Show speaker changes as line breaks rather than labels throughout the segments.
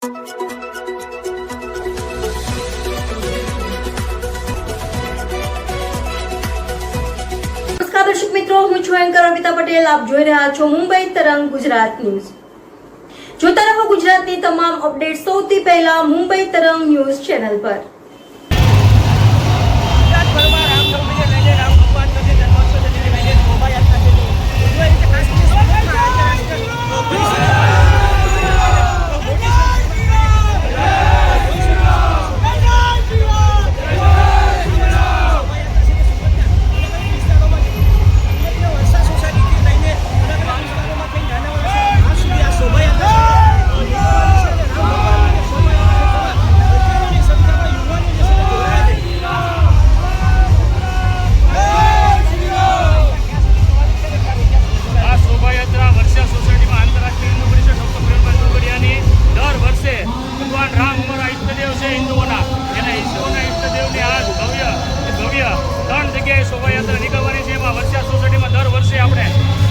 દર્શક મિત્રો, હું છું એન્કર અમિતા પટેલ. આપ જોઈ રહ્યા છો મુંબઈ તરંગ ગુજરાત ન્યૂઝ. જોતા રહો ગુજરાતની તમામ અપડેટ સૌથી પહેલા મુંબઈ તરંગ ન્યૂઝ ચેનલ પર. શોભાયાત્રા નીકળવાની છે. એમાં વર્ષા સોસાયટીમાં દર વર્ષે આપણે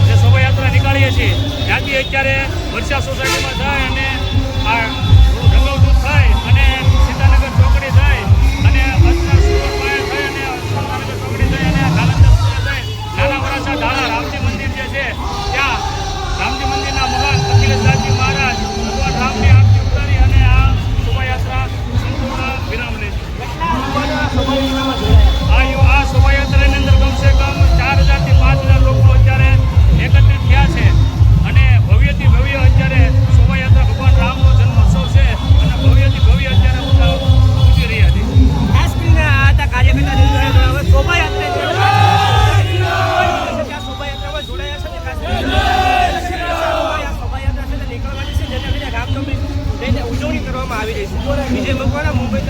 જે શોભાયાત્રા નીકાળીએ છીએ ત્યાંથી અત્યારે વર્ષા સોસાયટીમાં જાય અને આ જંગલદૂત થાય અને સીતાનગર ચોકડી થાય અને અસના સુરત પાયા થાય અને સીતાનગર ચોકડી થાય અને નાલંદા થાય નાના વરાછા ધાણા રામજી મંદિર જે છે ત્યાં રામજી મંદિરના મહાન અખિલેશદાસજી મહારાજ ભગવાન રામની આરતી ઉતારી અને આ શોભાયાત્રા સંપૂર્ણ વિરામ લે છે. આ શોભાયાત્રાની અંદર કમસે કમ 4000 થી 5000 લોકો અત્યારે એકત્રિત થયા છે અને ભવ્યથી ભવ્ય અત્યારે શોભાયાત્રા ભગવાન રામનો જન્મોત્સવ છે અને ભવ્યથી ભવ્ય અત્યારે ઉજવી રહ્યા છે.
ખાસ કરીને આ હતા કાર્યકર્તા શોભાયાત્રામાં જોડાયા છે ને ખાસ શોભાયાત્રા છે નીકળવાની છે જેને લઈને ગામ ગમે લઈને ઉજવણી કરવામાં આવી રહી છે. વિજય મકવાણા, મુંબઈ.